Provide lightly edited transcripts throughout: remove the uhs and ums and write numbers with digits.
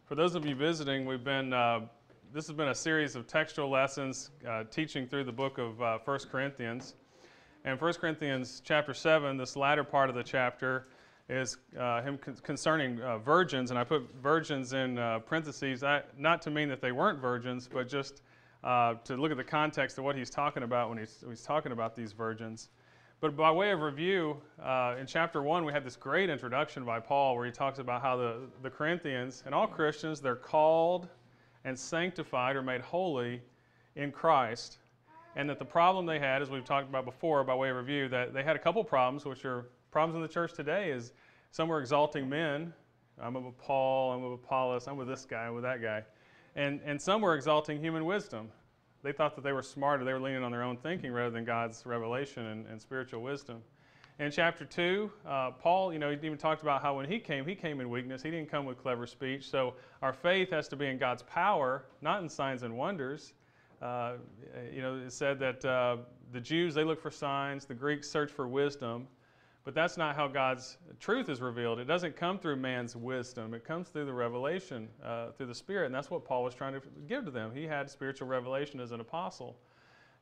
For those of you visiting, this has been a series of textual lessons teaching through the book of 1 Corinthians. And 1 Corinthians chapter 7, this latter part of the chapter, is concerning virgins, and I put virgins in parentheses, not to mean that they weren't virgins, but just to look at the context of what he's talking about when he's talking about these virgins. But by way of review, in chapter 1 we had this great introduction by Paul where he talks about how the Corinthians and all Christians, they're called and sanctified or made holy in Christ. And that the problem they had, as we've talked about before by way of review, that they had a couple problems, which are problems in the church today, is some were exalting men. I'm with Paul, I'm with Apollos, I'm with this guy, I'm with that guy. And some were exalting human wisdom. They thought that they were smarter, they were leaning on their own thinking rather than God's revelation and spiritual wisdom. In chapter 2, Paul, he even talked about how when he came in weakness. He didn't come with clever speech. So our faith has to be in God's power, not in signs and wonders. It said that the Jews, they look for signs, the Greeks search for wisdom, but that's not how God's truth is revealed. It doesn't come through man's wisdom. It comes through the revelation, through the Spirit, and that's what Paul was trying to give to them. He had spiritual revelation as an apostle,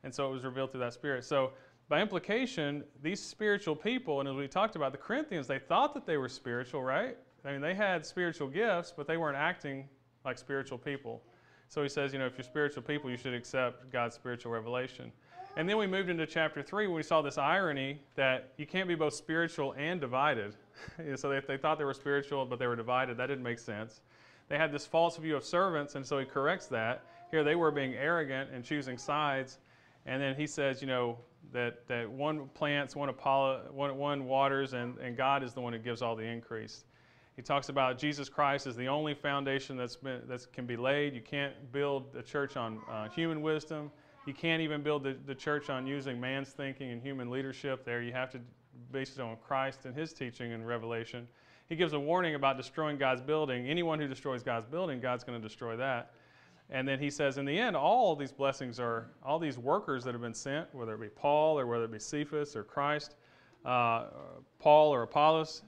and so it was revealed through that Spirit. So by implication, these spiritual people, and as we talked about, the Corinthians, they thought that they were spiritual, right? I mean, they had spiritual gifts, but they weren't acting like spiritual people. So he says, if you're spiritual people, you should accept God's spiritual revelation. And then we moved into chapter 3 where we saw this irony that you can't be both spiritual and divided. So if they thought they were spiritual but they were divided, that didn't make sense. They had this false view of servants, and so he corrects that. Here they were being arrogant and choosing sides. And then he says, that one plants, one waters, and God is the one who gives all the increase. He talks about Jesus Christ as the only foundation that can be laid. You can't build a church on human wisdom. You can't even build the church on using man's thinking and human leadership there. You have to base it on Christ and his teaching and revelation. He gives a warning about destroying God's building. Anyone who destroys God's building, God's going to destroy that. And then he says, in the end, all these blessings are, all these workers that have been sent, whether it be Paul or whether it be Cephas or Christ, Paul or Apollos,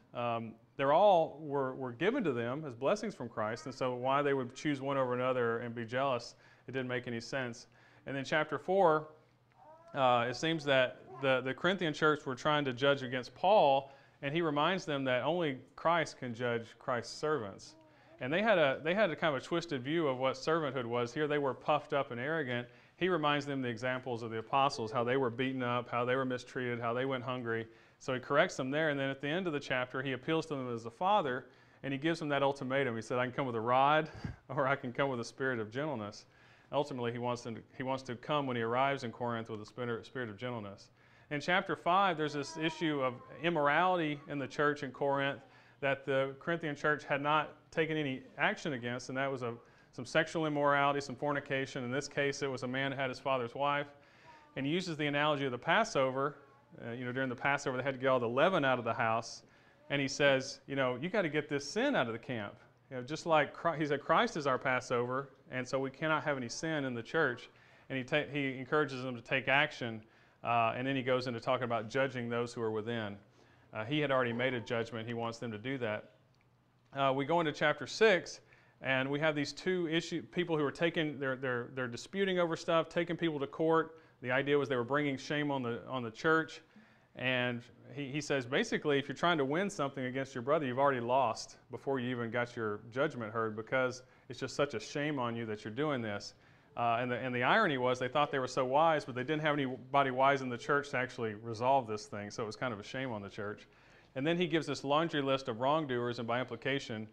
they're all were given to them as blessings from Christ. And so why they would choose one over another and be jealous, it didn't make any sense. And then chapter 4, it seems that the Corinthian church were trying to judge against Paul, and he reminds them that only Christ can judge Christ's servants. And they had a kind of a twisted view of what servanthood was. Here they were puffed up and arrogant. He reminds them the examples of the apostles, how they were beaten up, how they were mistreated, how they went hungry. So he corrects them there, and then at the end of the chapter, he appeals to them as a father, and he gives them that ultimatum. He said, I can come with a rod, or I can come with a spirit of gentleness. Ultimately, he wants to come when he arrives in Corinth with a spirit of gentleness. In chapter 5, there's this issue of immorality in the church in Corinth that the Corinthian church had not taken any action against, and that was some sexual immorality, some fornication. In this case, it was a man who had his father's wife. And he uses the analogy of the Passover. During the Passover, they had to get all the leaven out of the house. And he says, you got to get this sin out of the camp. Just like he said, Christ is our Passover, and so we cannot have any sin in the church. And he encourages them to take action, and then he goes into talking about judging those who are within. He had already made a judgment. He wants them to do that. We go into chapter 6, and we have these two people who are they're disputing over stuff, taking people to court. The idea was they were bringing shame on the church. And he says, basically, if you're trying to win something against your brother, you've already lost before you even got your judgment heard, because it's just such a shame on you that you're doing this. And the irony was they thought they were so wise, but they didn't have anybody wise in the church to actually resolve this thing, so it was kind of a shame on the church. And then he gives this laundry list of wrongdoers, and by implication,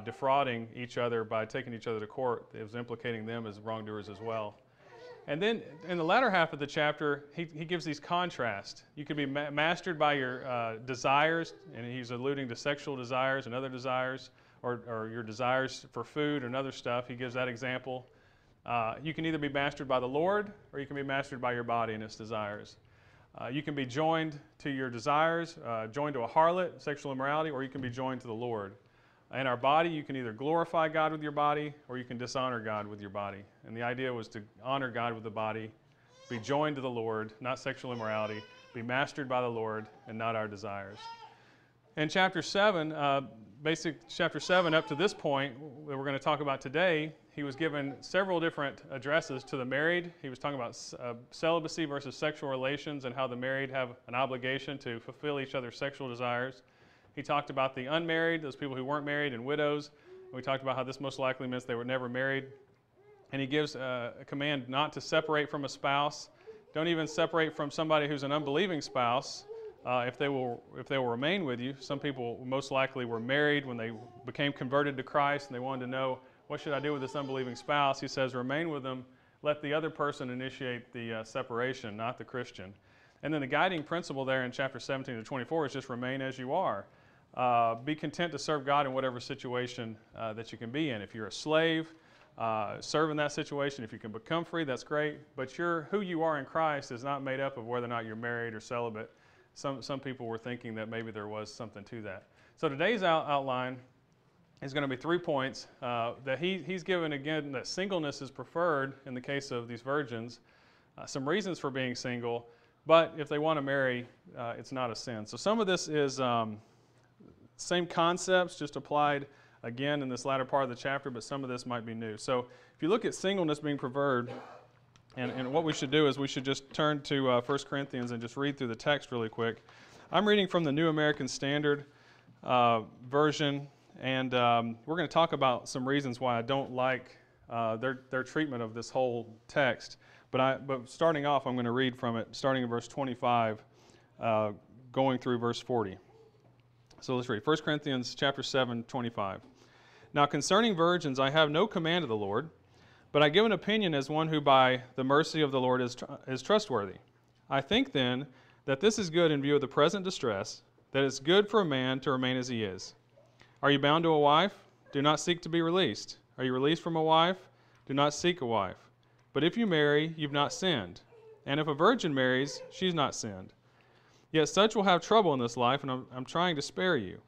defrauding each other by taking each other to court. It was implicating them as wrongdoers as well. And then in the latter half of the chapter, he gives these contrasts. You could be mastered by your desires, and he's alluding to sexual desires and other desires, or your desires for food and other stuff. He gives that example. You can either be mastered by the Lord, or you can be mastered by your body and its desires. You can be joined to your desires, joined to a harlot, sexual immorality, or you can be joined to the Lord. In our body, you can either glorify God with your body, or you can dishonor God with your body. And the idea was to honor God with the body, be joined to the Lord, not sexual immorality, be mastered by the Lord, and not our desires. In chapter 7, basic chapter 7 up to this point that we're going to talk about today, he was given several different addresses to the married. He was talking about celibacy versus sexual relations and how the married have an obligation to fulfill each other's sexual desires. He talked about the unmarried, those people who weren't married, and widows. We talked about how this most likely means they were never married. And he gives a command not to separate from a spouse. Don't even separate from somebody who's an unbelieving spouse if they will remain with you. Some people most likely were married when they became converted to Christ and they wanted to know, what should I do with this unbelieving spouse? He says, remain with them. Let the other person initiate the separation, not the Christian. And then the guiding principle there in chapter 17 to 24 is just remain as you are. Be content to serve God in whatever situation that you can be in. If you're a slave, serve in that situation. If you can become free, that's great. But who you are in Christ is not made up of whether or not you're married or celibate. Some people were thinking that maybe there was something to that. So today's outline is going to be 3 points that he's given again that singleness is preferred in the case of these virgins. Some reasons for being single, but if they want to marry, it's not a sin. So some of this is same concepts, just applied again in this latter part of the chapter, but some of this might be new. So if you look at singleness being preferred, and what we should do is we should just turn to 1 Corinthians and just read through the text really quick. I'm reading from the New American Standard version, and we're going to talk about some reasons why I don't like their treatment of this whole text. But starting off, I'm going to read from it, starting in verse 25, going through verse 40. So let's read 1 Corinthians chapter 7, 25. Now concerning virgins, I have no command of the Lord, but I give an opinion as one who by the mercy of the Lord is trustworthy. I think then that this is good in view of the present distress, that it's good for a man to remain as he is. Are you bound to a wife? Do not seek to be released. Are you released from a wife? Do not seek a wife. But if you marry, you've not sinned. And if a virgin marries, she's not sinned. Yet such will have trouble in this life, and I'm trying to spare you.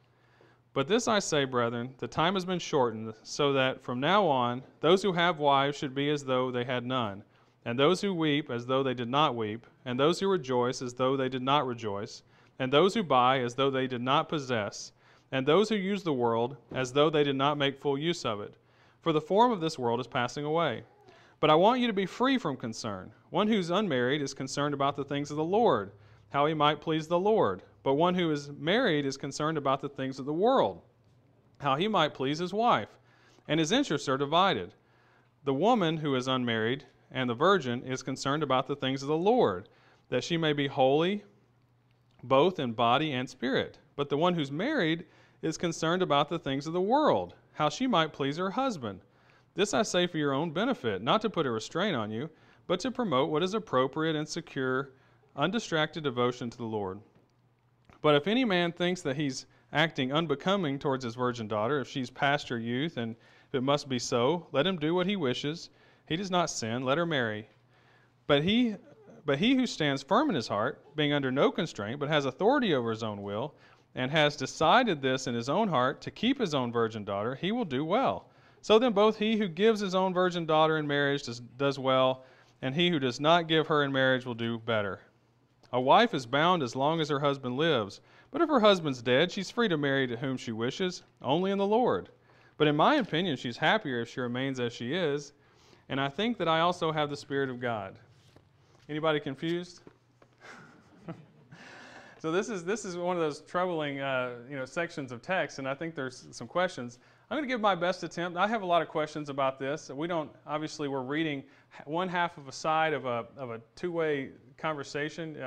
But this I say, brethren, the time has been shortened, so that from now on those who have wives should be as though they had none, and those who weep as though they did not weep, and those who rejoice as though they did not rejoice, and those who buy as though they did not possess, and those who use the world as though they did not make full use of it. For the form of this world is passing away. But I want you to be free from concern. One who's unmarried is concerned about the things of the Lord, how he might please the Lord. But one who is married is concerned about the things of the world, how he might please his wife. And his interests are divided. The woman who is unmarried and the virgin is concerned about the things of the Lord, that she may be holy both in body and spirit. But the one who's married is concerned about the things of the world, how she might please her husband. This I say for your own benefit, not to put a restraint on you, but to promote what is appropriate and secure, undistracted devotion to the Lord. But if any man thinks that he's acting unbecoming towards his virgin daughter, if she's past her youth, and if it must be so, let him do what he wishes. He does not sin, let her marry. But he who stands firm in his heart, being under no constraint, but has authority over his own will, and has decided this in his own heart to keep his own virgin daughter, he will do well. So then both he who gives his own virgin daughter in marriage does well, and he who does not give her in marriage will do better. A wife is bound as long as her husband lives, but if her husband's dead, she's free to marry to whom she wishes, only in the Lord. But in my opinion, she's happier if she remains as she is, and I think that I also have the Spirit of God. Anybody confused? So this is one of those troubling sections of text, and I think there's some questions. I'm going to give my best attempt. I have a lot of questions about this. Obviously we're reading one half of a side of a two-way conversation.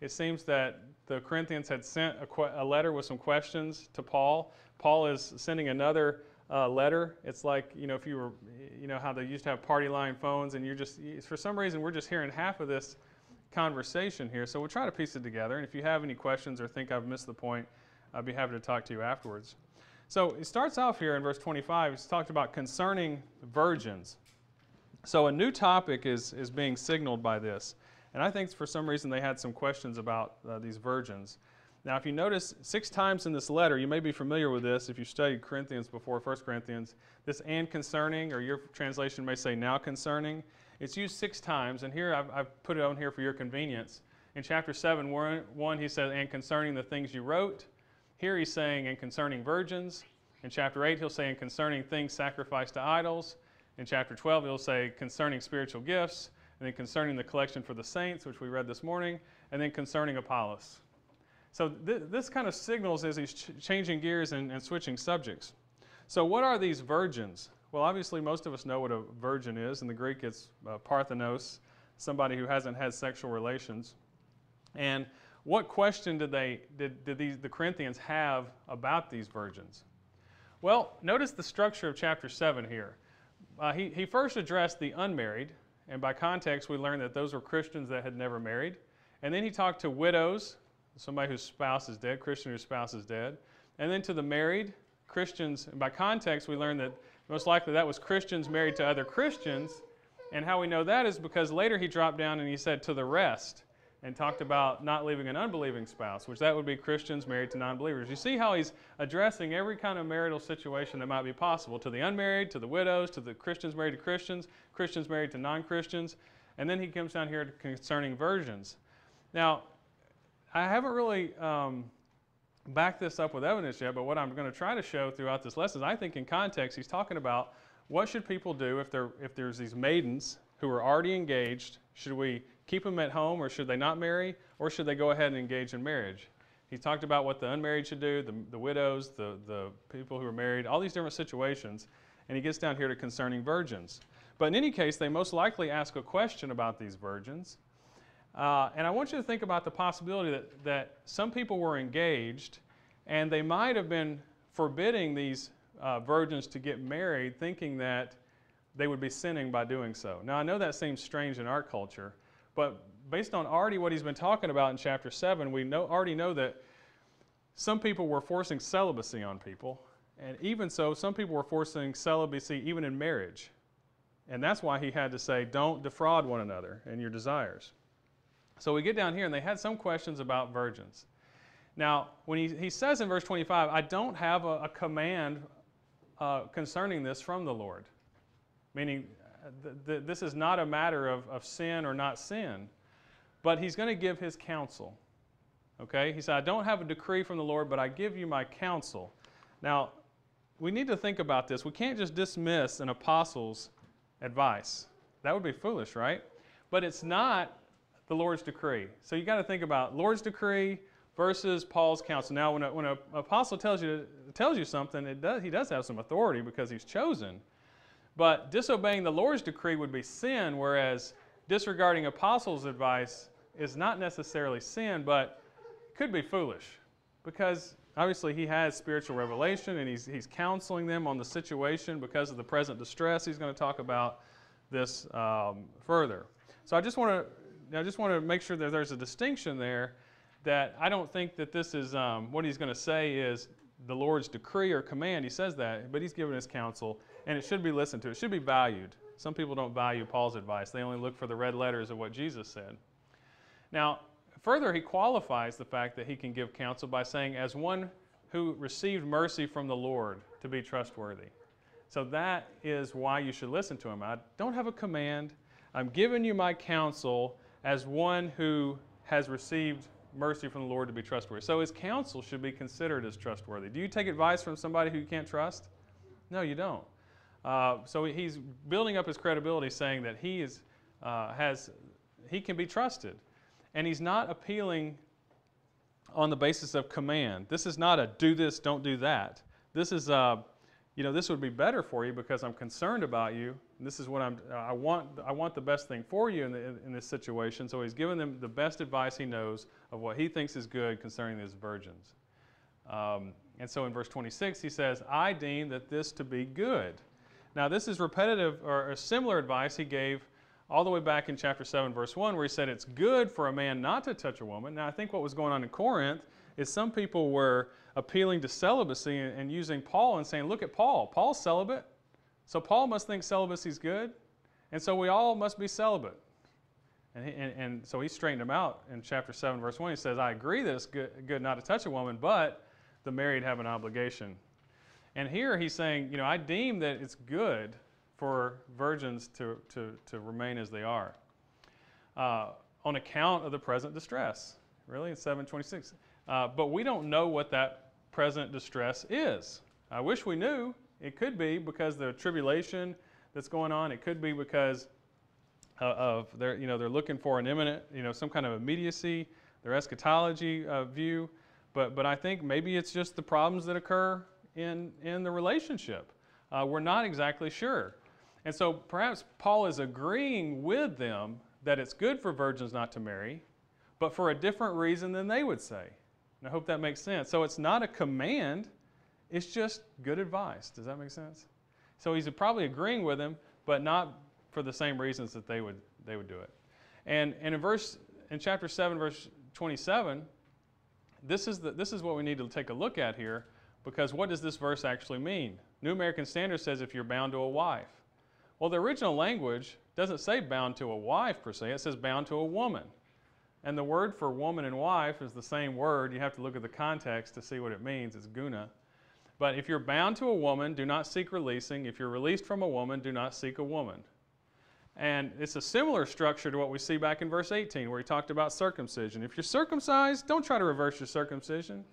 It seems that the Corinthians had sent a letter with some questions to Paul. Paul is sending another letter. It's like, if you were, how they used to have party line phones, and for some reason, we're just hearing half of this conversation here. So we'll try to piece it together. And if you have any questions or think I've missed the point, I'd be happy to talk to you afterwards. So it starts off here in verse 25. It's talked about concerning virgins. So a new topic is being signaled by this. And I think for some reason they had some questions about these virgins. Now, if you notice 6 times in this letter, you may be familiar with this if you studied Corinthians before 1 Corinthians, this and concerning, or your translation may say now concerning. It's used 6 times, and here I've put it on here for your convenience. In chapter 7, 1, he says, and concerning the things you wrote. Here he's saying, and concerning virgins. In chapter 8, he'll say, in concerning things sacrificed to idols. In chapter 12, he'll say, concerning spiritual gifts. And then concerning the collection for the saints, which we read this morning. And then concerning Apollos. So this kind of signals as he's changing gears and switching subjects. So what are these virgins? Well, obviously, most of us know what a virgin is. In the Greek, it's parthenos, somebody who hasn't had sexual relations. And what question did the Corinthians have about these virgins? Well, notice the structure of chapter 7 here. He first addressed the unmarried, and by context we learn that those were Christians that had never married. And then he talked to widows, somebody whose spouse is dead, Christian whose spouse is dead. And then to the married, Christians, and by context we learn that most likely that was Christians married to other Christians. And how we know that is because later he dropped down and he said to the rest, and talked about not leaving an unbelieving spouse, which that would be Christians married to non-believers. You see how he's addressing every kind of marital situation that might be possible, to the unmarried, to the widows, to the Christians married to Christians, Christians married to non-Christians, and then he comes down here concerning virgins. Now, I haven't really backed this up with evidence yet, but what I'm going to try to show throughout this lesson is I think in context he's talking about what should people do if there's these maidens who are already engaged. Should we keep them at home, or should they not marry, or should they go ahead and engage in marriage? He talked about what the unmarried should do, the widows, the people who are married, all these different situations, and he gets down here to concerning virgins. But in any case, they most likely ask a question about these virgins, and I want you to think about the possibility that some people were engaged, and they might have been forbidding these virgins to get married, thinking that they would be sinning by doing so. Now, I know that seems strange in our culture, but based on already what he's been talking about in chapter 7, we already know that some people were forcing celibacy on people, and even so, some people were forcing celibacy even in marriage. And that's why he had to say, don't defraud one another in your desires. So we get down here, and they had some questions about virgins. Now, when he says in verse 25, I don't have a command concerning this from the Lord, meaning this is not a matter of sin or not sin, but he's going to give his counsel. Okay? He said, I don't have a decree from the Lord, but I give you my counsel. Now, we need to think about this. We can't just dismiss an apostle's advice. That would be foolish, right? But it's not the Lord's decree. So you got to think about Lord's decree versus Paul's counsel. Now, when an apostle tells you something, he does have some authority because he's chosen. But disobeying the Lord's decree would be sin, whereas disregarding apostles' advice is not necessarily sin, but could be foolish, because obviously he has spiritual revelation and he's counseling them on the situation because of the present distress. He's going to talk about this further. So I just want to make sure that there's a distinction there, that I don't think that this is what he's going to say is the Lord's decree or command. He says that, but he's given his counsel, and it should be listened to. It should be valued. Some people don't value Paul's advice. They only look for the red letters of what Jesus said. Now, further, he qualifies the fact that he can give counsel by saying, as one who received mercy from the Lord, to be trustworthy. So that is why you should listen to him. I don't have a command. I'm giving you my counsel as one who has received mercy from the Lord to be trustworthy. So his counsel should be considered as trustworthy. Do you take advice from somebody who you can't trust? No, you don't. So he's building up his credibility, saying that he can be trusted. And he's not appealing on the basis of command. This is not a do this, don't do that. This is, this would be better for you because I'm concerned about you. And this is what I want the best thing for you in this situation. So he's giving them the best advice he knows of what he thinks is good concerning these virgins. And so in verse 26 he says, I deem that this to be good. Now this is repetitive or similar advice he gave all the way back in chapter 7 verse 1, where he said it's good for a man not to touch a woman. Now I think what was going on in Corinth is some people were appealing to celibacy and using Paul and saying, look at Paul. Paul's celibate, so Paul must think celibacy is good, and so we all must be celibate. And so he straightened them out in chapter 7 verse 1. He says, I agree that it's good not to touch a woman, but the married have an obligation. And here he's saying, I deem that it's good for virgins to remain as they are on account of the present distress. Really, in 7:26. But we don't know what that present distress is. I wish we knew. It could be because of the tribulation that's going on. It could be because of they're looking for an imminent, some kind of immediacy, their eschatology view. But I think maybe it's just the problems that occur in the relationship. We're not exactly sure. And so perhaps Paul is agreeing with them that it's good for virgins not to marry, but for a different reason than they would say. And I hope that makes sense. So it's not a command, it's just good advice. Does that make sense? So he's probably agreeing with them, but not for the same reasons that they would do it. And in chapter 7, verse 27, this is what we need to take a look at here, because what does this verse actually mean? New American Standard says if you're bound to a wife. Well, the original language doesn't say bound to a wife per se, it says bound to a woman. And the word for woman and wife is the same word. You have to look at the context to see what it means. It's guna. But if you're bound to a woman, do not seek releasing. If you're released from a woman, do not seek a woman. And it's a similar structure to what we see back in verse 18 where he talked about circumcision. If you're circumcised, don't try to reverse your circumcision.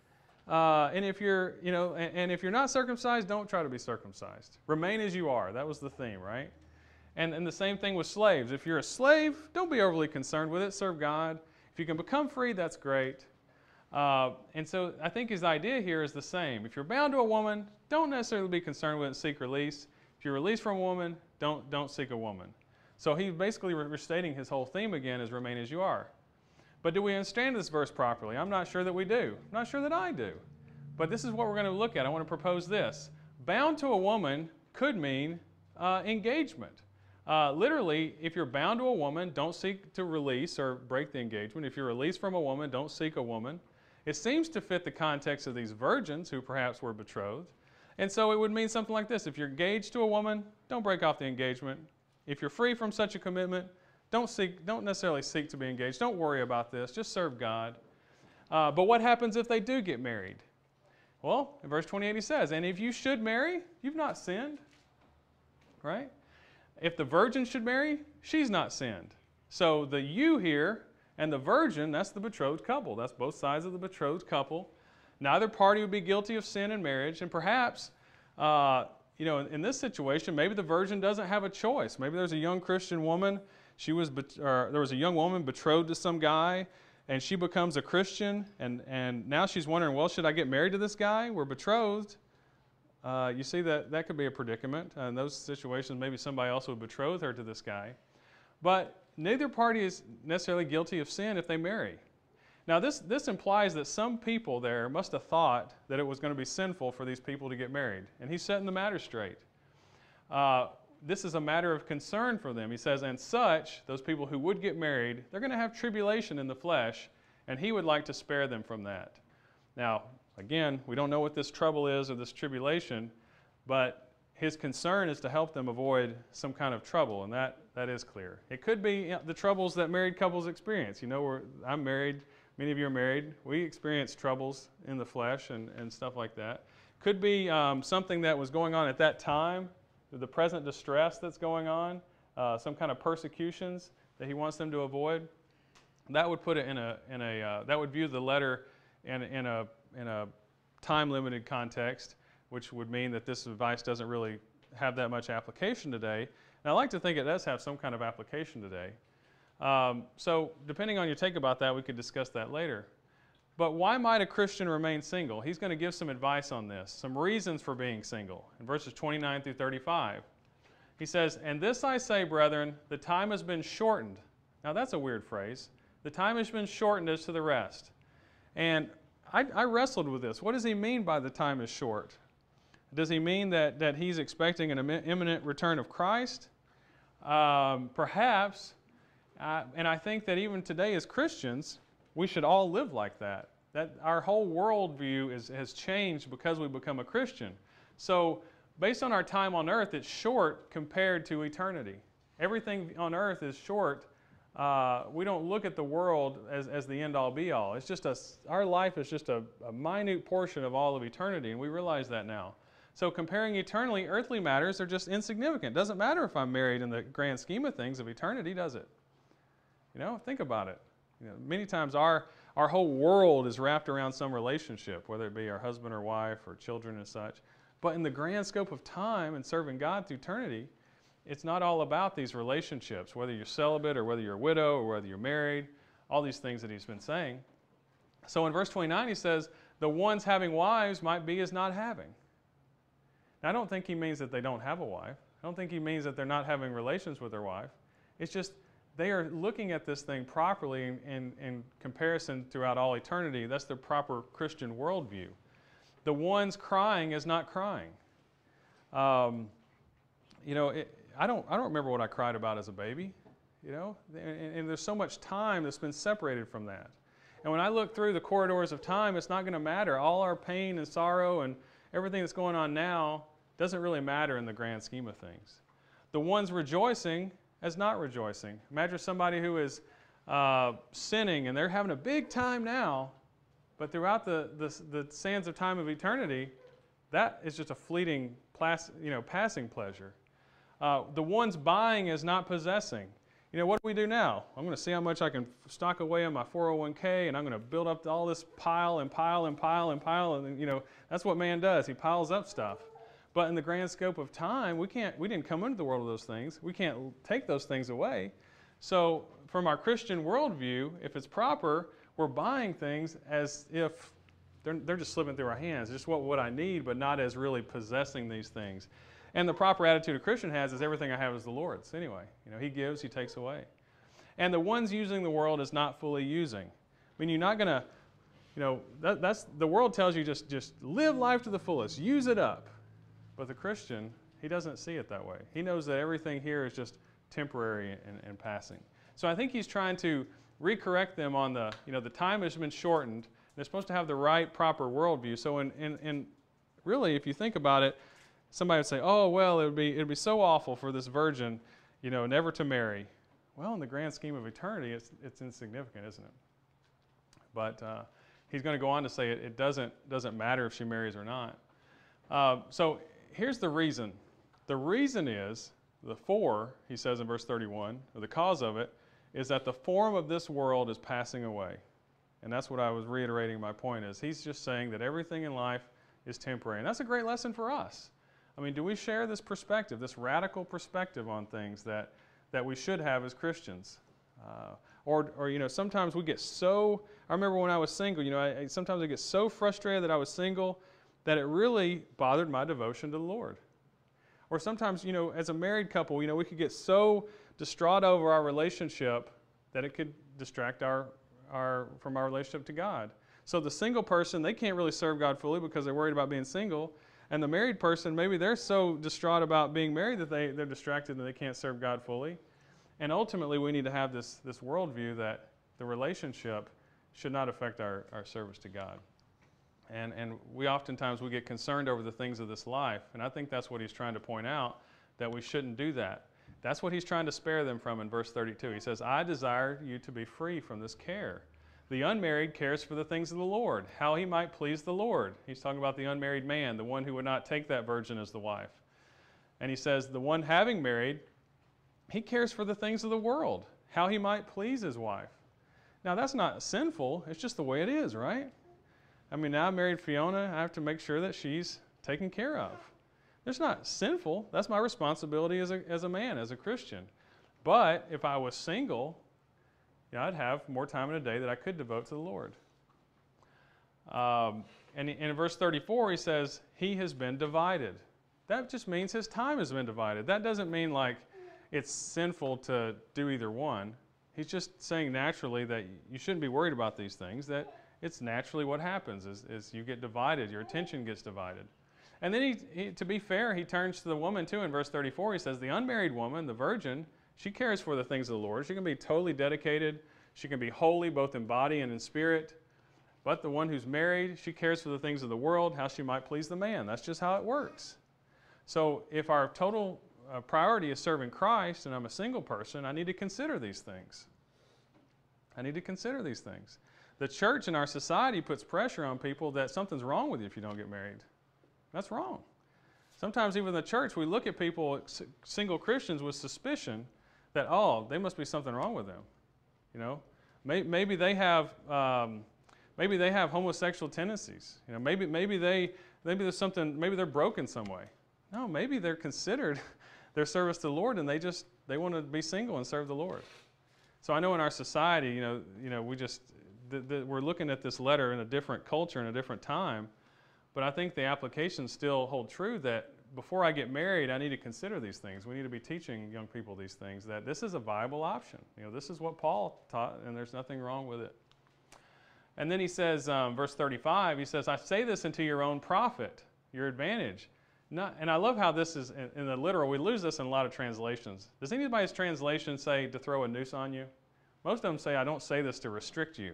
And if you're not circumcised, don't try to be circumcised. Remain as you are. That was the theme, right? And the same thing with slaves. If you're a slave, don't be overly concerned with it. Serve God. If you can become free, that's great. And so I think his idea here is the same. If you're bound to a woman, don't necessarily be concerned with it and seek release. If you're released from a woman, don't seek a woman. So he's basically restating his whole theme again as remain as you are. But do we understand this verse properly? I'm not sure that we do. I'm not sure that I do. But this is what we're going to look at. I want to propose this. Bound to a woman could mean engagement. Literally, if you're bound to a woman, don't seek to release or break the engagement. If you're released from a woman, don't seek a woman. It seems to fit the context of these virgins who perhaps were betrothed. And so it would mean something like this. If you're engaged to a woman, don't break off the engagement. If you're free from such a commitment, don't necessarily seek to be engaged. Don't worry about this. Just serve God. But what happens if they do get married? Well, in verse 28 he says, and if you should marry, you've not sinned. Right? If the virgin should marry, she's not sinned. So the you here and the virgin, that's the betrothed couple. That's both sides of the betrothed couple. Neither party would be guilty of sin in marriage. And perhaps, in this situation, maybe the virgin doesn't have a choice. Maybe there's a young Christian woman. There was a young woman betrothed to some guy, and she becomes a Christian. And now she's wondering, well, should I get married to this guy? We're betrothed. You see that could be a predicament. In those situations, maybe somebody else would betroth her to this guy. But neither party is necessarily guilty of sin if they marry. Now, this implies that some people there must have thought that it was going to be sinful for these people to get married. And he's setting the matter straight. This is a matter of concern for them. He says, and such, those people who would get married, they're going to have tribulation in the flesh, and he would like to spare them from that. Now, again, we don't know what this trouble is or this tribulation, but his concern is to help them avoid some kind of trouble, and that is clear. It could be the troubles that married couples experience. I'm married, many of you are married. We experience troubles in the flesh and stuff like that. Could be something that was going on at that time, the present distress that's going on, some kind of persecutions that he wants them to avoid. That would put it that would view the letter in a time-limited context, which would mean that this advice doesn't really have that much application today. And I like to think it does have some kind of application today. So depending on your take about that, we could discuss that later. But why might a Christian remain single? He's going to give some advice on this, some reasons for being single, in verses 29 through 35. He says, and this I say, brethren, the time has been shortened. Now that's a weird phrase. The time has been shortened as to the rest. And I wrestled with this. What does he mean by the time is short? Does he mean that he's expecting an imminent return of Christ? Perhaps. And I think that even today as Christians, we should all live like that. That our whole worldview has changed because we become a Christian. So based on our time on earth, it's short compared to eternity. Everything on earth is short. We don't look at the world as the end-all be-all. It's just our life is just a minute portion of all of eternity, and we realize that now. So comparing eternally, earthly matters are just insignificant. It doesn't matter if I'm married in the grand scheme of things of eternity, does it? Think about it. Many times our whole world is wrapped around some relationship, whether it be our husband or wife or children and such. But in the grand scope of time and serving God through eternity, it's not all about these relationships, whether you're celibate or whether you're a widow or whether you're married, all these things that he's been saying. So in verse 29 he says, the ones having wives might be as not having. Now I don't think he means that they don't have a wife. I don't think he means that they're not having relations with their wife. It's just they are looking at this thing properly in comparison throughout all eternity. That's the proper Christian worldview. The ones crying is not crying. I don't remember what I cried about as a baby, and there's so much time that's been separated from that. And when I look through the corridors of time, it's not going to matter. All our pain and sorrow and everything that's going on now doesn't really matter in the grand scheme of things. The ones rejoicing as not rejoicing. Imagine somebody who is sinning and they're having a big time now, but throughout the sands of time of eternity, that is just a fleeting passing pleasure. The ones buying as not possessing. What do we do now? I'm going to see how much I can stock away on my 401k, and I'm going to build up all this pile and pile and pile and pile, and that's what man does. He piles up stuff. But in the grand scope of time, we didn't come into the world of those things. We can't take those things away. So from our Christian worldview, if it's proper, we're buying things as if they're just slipping through our hands. Just what I need, but not as really possessing these things. And the proper attitude a Christian has is everything I have is the Lord's anyway. He gives, he takes away. And the ones using the world is not fully using. I mean, you're not going to, that's the world tells you just live life to the fullest, use it up. But the Christian, he doesn't see it that way. He knows that everything here is just temporary and passing. So I think he's trying to recorrect them on the time has been shortened. They're supposed to have the right, proper worldview. So in really, if you think about it, somebody would say, oh, well, it'd be so awful for this virgin, never to marry. Well, in the grand scheme of eternity, it's insignificant, isn't it? But he's going to go on to say it doesn't matter if she marries or not. So here's the reason. The reason is, he says in verse 31, or the cause of it, is that the form of this world is passing away. And that's what I was reiterating my point is. He's just saying that everything in life is temporary. And that's a great lesson for us. I mean, do we share this perspective, this radical perspective on things that we should have as Christians? Or sometimes we get so, I remember when I was single, sometimes I get so frustrated that I was single that it really bothered my devotion to the Lord. Or sometimes, as a married couple, we could get so distraught over our relationship that it could distract from our relationship to God. So the single person, they can't really serve God fully because they're worried about being single. And the married person, maybe they're so distraught about being married that they're distracted and they can't serve God fully. And ultimately, we need to have this worldview that the relationship should not affect our service to God. And we oftentimes we get concerned over the things of this life. And I think that's what he's trying to point out, that we shouldn't do that. That's what he's trying to spare them from in verse 32. He says, I desire you to be free from this care. The unmarried cares for the things of the Lord, how he might please the Lord. He's talking about the unmarried man, the one who would not take that virgin as the wife. And he says, the one having married, he cares for the things of the world, how he might please his wife. Now that's not sinful, it's just the way it is, right? I mean, now I married Fiona, I have to make sure that she's taken care of. It's not sinful, that's my responsibility as a man, as a Christian. But if I was single, I'd have more time in a day that I could devote to the Lord. And in verse 34, he says, he has been divided. That just means his time has been divided. That doesn't mean like it's sinful to do either one. He's just saying naturally that you shouldn't be worried about these things, that it's naturally what happens is you get divided, your attention gets divided. And then he, to be fair, he turns to the woman too in verse 34. He says, the unmarried woman, the virgin, she cares for the things of the Lord. She can be totally dedicated. She can be holy both in body and in spirit. But the one who's married, she cares for the things of the world, how she might please the man. That's just how it works. So if our total priority is serving Christ and I'm a single person, I need to consider these things. I need to consider these things. The church and our society puts pressure on people that something's wrong with you if you don't get married. That's wrong. Sometimes even in the church, we look at people, single Christians, with suspicion that, oh, they must be something wrong with them. You know, maybe they have homosexual tendencies. You know, maybe Maybe there's something, maybe they're broken some way. No, maybe they're considered their service to the Lord, and they want to be single and serve the Lord. So I know in our society, we're looking at this letter in a different culture, in a different time, but I think the applications still hold true that before I get married, I need to consider these things. We need to be teaching young people these things, that this is a viable option. This is what Paul taught, and there's nothing wrong with it. And then he says, verse 35, he says, I say this unto your own profit, your advantage. And I love how this is in the literal. We lose this in a lot of translations. Does anybody's translation say to throw a noose on you? Most of them say, I don't say this to restrict you.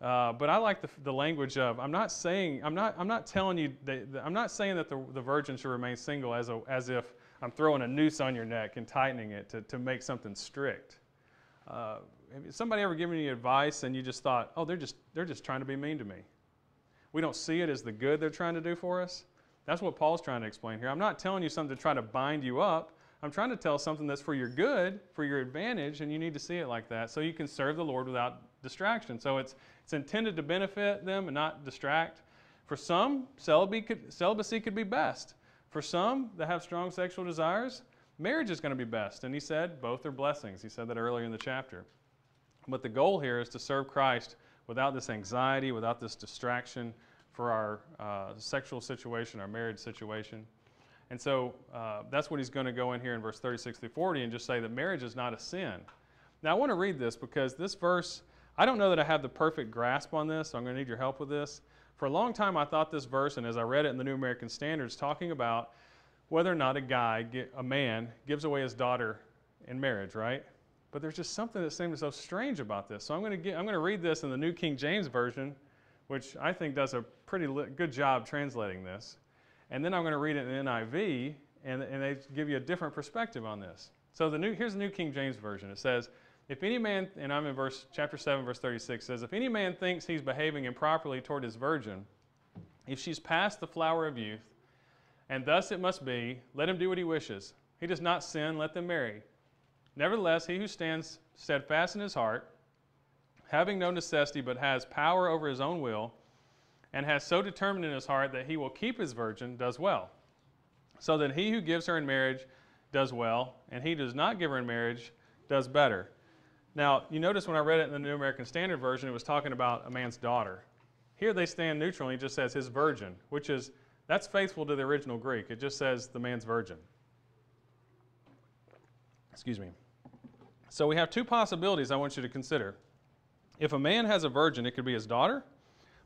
But I like the language of, I'm not saying that the virgin should remain single as if I'm throwing a noose on your neck and tightening it to make something strict. Have somebody ever given you advice and you just thought, oh, they're just trying to be mean to me? We don't see it as the good they're trying to do for us. That's what Paul's trying to explain here. I'm not telling you something to try to bind you up. I'm trying to tell something that's for your good, for your advantage, and you need to see it like that so you can serve the Lord without distraction. So it's intended to benefit them and not distract. For some, celibacy could be best. For some that have strong sexual desires, marriage is going to be best. And he said both are blessings. He said that earlier in the chapter. But the goal here is to serve Christ without this anxiety, without this distraction for our sexual situation, our marriage situation. And so that's what he's going to go in here in verse 36 through 40 and just say that marriage is not a sin. Now I want to read this because this verse, I don't know that I have the perfect grasp on this, so I'm going to need your help with this. For a long time I thought this verse, and as I read it in the New American Standards, talking about whether or not a man gives away his daughter in marriage, right? But there's just something that seems so strange about this. So I'm going to read this in the New King James Version, which I think does a pretty good job translating this. And then I'm going to read it in NIV, and they give you a different perspective on this. So here's the New King James Version. It says, if any man, and I'm in chapter 7, verse 36, says, if any man thinks he's behaving improperly toward his virgin, if she's past the flower of youth, and thus it must be, let him do what he wishes. He does not sin, let them marry. Nevertheless, he who stands steadfast in his heart, having no necessity but has power over his own will, and has so determined in his heart that he will keep his virgin, does well. So that he who gives her in marriage does well, and he does not give her in marriage does better. Now, you notice when I read it in the New American Standard Version, it was talking about a man's daughter. Here they stand neutral, and he just says his virgin, that's faithful to the original Greek. It just says the man's virgin. Excuse me. So we have two possibilities I want you to consider. If a man has a virgin, it could be his daughter,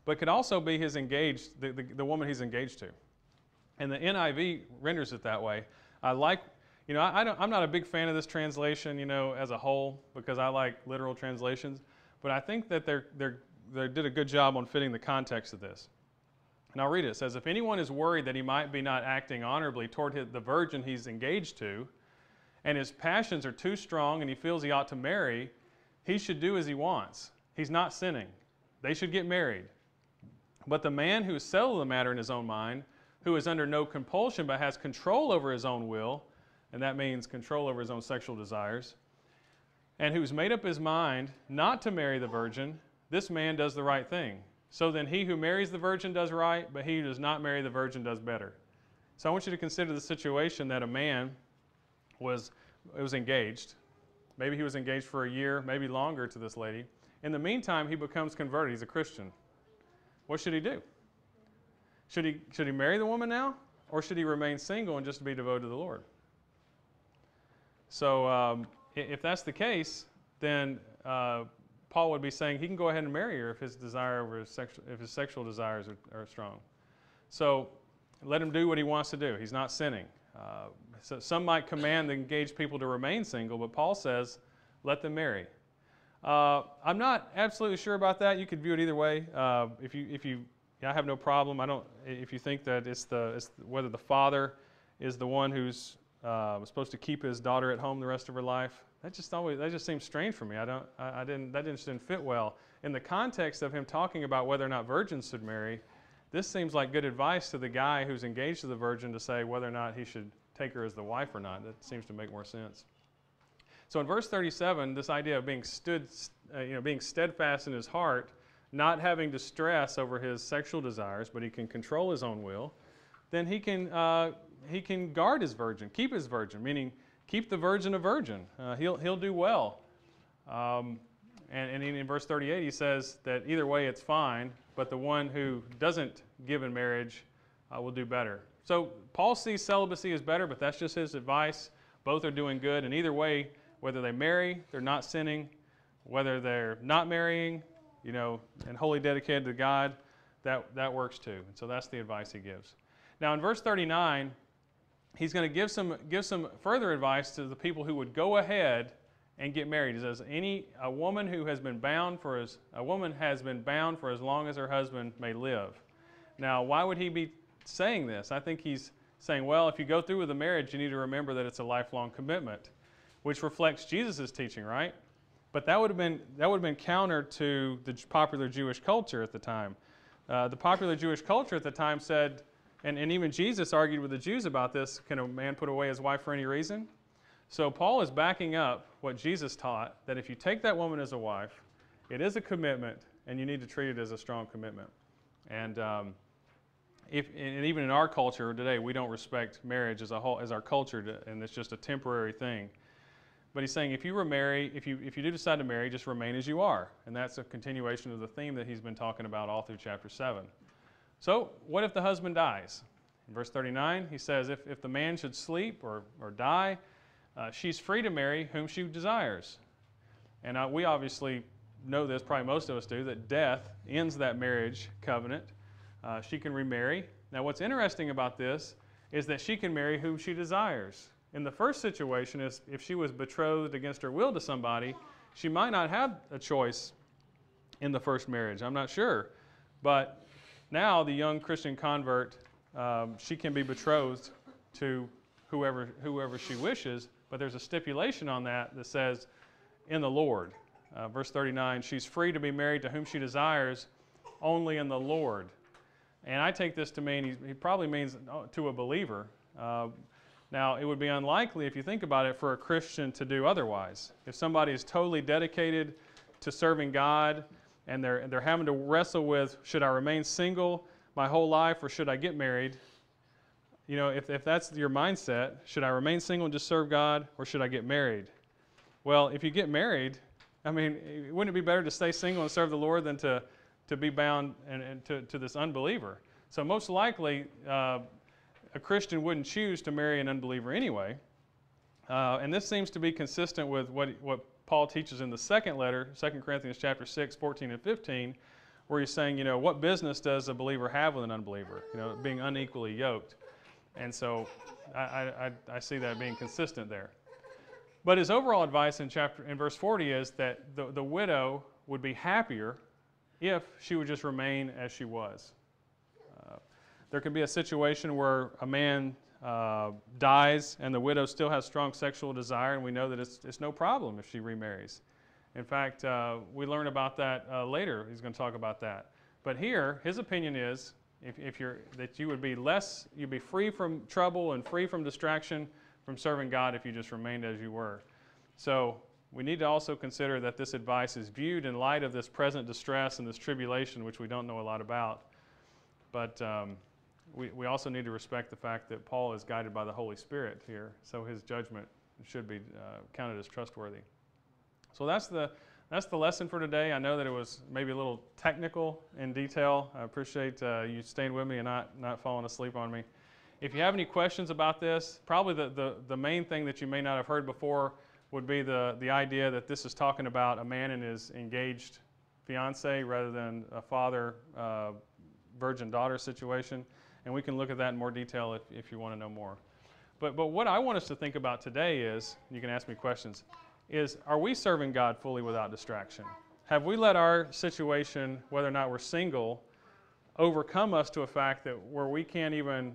but it could also be his the woman he's engaged to. And the NIV renders it that way. I'm not a big fan of this translation, as a whole, because I like literal translations, but I think that they did a good job on fitting the context of this. And I'll read it. It says, if anyone is worried that he might be not acting honorably toward the virgin he's engaged to, and his passions are too strong and he feels he ought to marry, he should do as he wants. He's not sinning. They should get married. But the man who has settled the matter in his own mind, who is under no compulsion but has control over his own will, and that means control over his own sexual desires, and who's made up his mind not to marry the virgin, this man does the right thing. So then he who marries the virgin does right, but he who does not marry the virgin does better. So I want you to consider the situation that a man was engaged. Maybe he was engaged for a year, maybe longer to this lady. In the meantime, he becomes converted. He's a Christian. What should he do? Should he marry the woman now, or should he remain single and just be devoted to the Lord? So if that's the case, then Paul would be saying he can go ahead and marry her if his sexual desires are strong. So let him do what he wants to do. He's not sinning. So some might command the engaged people to remain single, but Paul says, let them marry. I'm not absolutely sure about that. You could view it either way. I have no problem. If you think that it's whether the father is the one who's supposed to keep his daughter at home the rest of her life, that just seems strange for me. That didn't fit well in the context of him talking about whether or not virgins should marry. This seems like good advice to the guy who's engaged to the virgin to say whether or not he should take her as the wife or not. That seems to make more sense. So in verse 37, this idea of being steadfast in his heart, not having to stress over his sexual desires, but he can control his own will, then he can guard his virgin, keep his virgin, meaning keep the virgin a virgin. He'll do well. And in verse 38, he says that either way it's fine, but the one who doesn't give in marriage will do better. So Paul sees celibacy as better, but that's just his advice. Both are doing good, and either way, whether they marry, they're not sinning. Whether they're not marrying, and wholly dedicated to God, that works too. And so that's the advice he gives. Now in verse 39, he's going to give some further advice to the people who would go ahead and get married. He says, a woman has been bound for as long as her husband may live. Now, why would he be saying this? I think he's saying, well, if you go through with a marriage, you need to remember that it's a lifelong commitment, which reflects Jesus' teaching, right? But that would have been counter to the popular Jewish culture at the time. The popular Jewish culture at the time said, and even Jesus argued with the Jews about this, can a man put away his wife for any reason? So Paul is backing up what Jesus taught, that if you take that woman as a wife, it is a commitment, and you need to treat it as a strong commitment. And even in our culture today, we don't respect marriage as our culture, and it's just a temporary thing. But he's saying if you remarry, if you do decide to marry, just remain as you are. And that's a continuation of the theme that he's been talking about all through chapter 7. So what if the husband dies? In verse 39, he says, if the man should sleep or die, she's free to marry whom she desires. And we obviously know this, probably most of us do, that death ends that marriage covenant. She can remarry. Now what's interesting about this is that she can marry whom she desires. In the first situation, is if she was betrothed against her will to somebody, she might not have a choice in the first marriage. I'm not sure. But now the young Christian convert, she can be betrothed to whoever she wishes, but there's a stipulation on that says, in the Lord. Verse 39, she's free to be married to whom she desires, only in the Lord. And I take this to mean, he probably means to a believer. Now, it would be unlikely, if you think about it, for a Christian to do otherwise. If somebody is totally dedicated to serving God and they're having to wrestle with, should I remain single my whole life or should I get married? If that's your mindset, should I remain single and just serve God or should I get married? Well, if you get married, wouldn't it be better to stay single and serve the Lord than to be bound and to this unbeliever? So most likely, a Christian wouldn't choose to marry an unbeliever anyway. And this seems to be consistent with what Paul teaches in the second letter, 2 Corinthians chapter 6, 14 and 15, where he's saying, what business does a believer have with an unbeliever? Being unequally yoked. And so I see that being consistent there. But his overall advice in verse 40 is that the widow would be happier if she would just remain as she was. There can be a situation where a man dies and the widow still has strong sexual desire, and we know that it's no problem if she remarries. In fact, we learn about that later. He's going to talk about that. But here, his opinion is you'd be free from trouble and free from distraction from serving God if you just remained as you were. So we need to also consider that this advice is viewed in light of this present distress and this tribulation, which we don't know a lot about. But we also need to respect the fact that Paul is guided by the Holy Spirit here, so his judgment should be counted as trustworthy. So that's the lesson for today. I know that it was maybe a little technical in detail. I appreciate you staying with me and not falling asleep on me. If you have any questions about this, probably the main thing that you may not have heard before would be the idea that this is talking about a man and his engaged fiancée rather than a father virgin daughter situation. And we can look at that in more detail if you want to know more. But what I want us to think about today is, you can ask me questions, is are we serving God fully without distraction? Have we let our situation, whether or not we're single, overcome us to a fact that where we can't even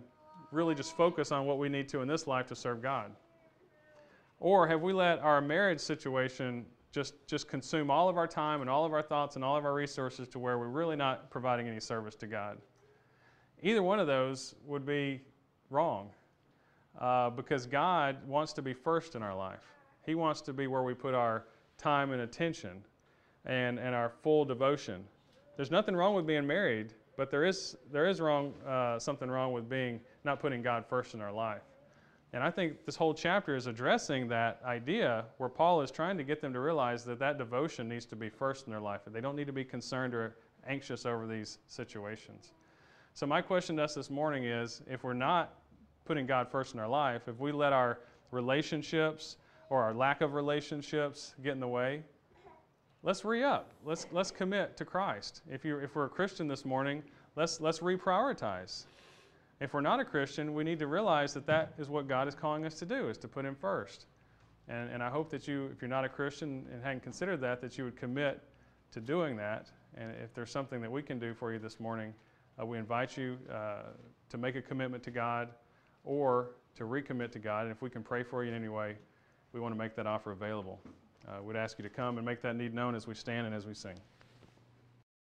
really just focus on what we need to in this life to serve God? Or have we let our marriage situation just consume all of our time and all of our thoughts and all of our resources to where we're really not providing any service to God? Either one of those would be wrong because God wants to be first in our life. He wants to be where we put our time and attention and our full devotion. There's nothing wrong with being married, but there is something wrong with not putting God first in our life. And I think this whole chapter is addressing that idea where Paul is trying to get them to realize that devotion needs to be first in their life, and they don't need to be concerned or anxious over these situations. So my question to us this morning is, if we're not putting God first in our life, if we let our relationships or our lack of relationships get in the way, let's re-up. Let's commit to Christ. If we're a Christian this morning, let's reprioritize. If we're not a Christian, we need to realize that is what God is calling us to do, is to put Him first. And I hope that if you're not a Christian and hadn't considered that you would commit to doing that. And if there's something that we can do for you this morning, we invite you to make a commitment to God or to recommit to God. And if we can pray for you in any way, we want to make that offer available. We'd ask you to come and make that need known as we stand and as we sing.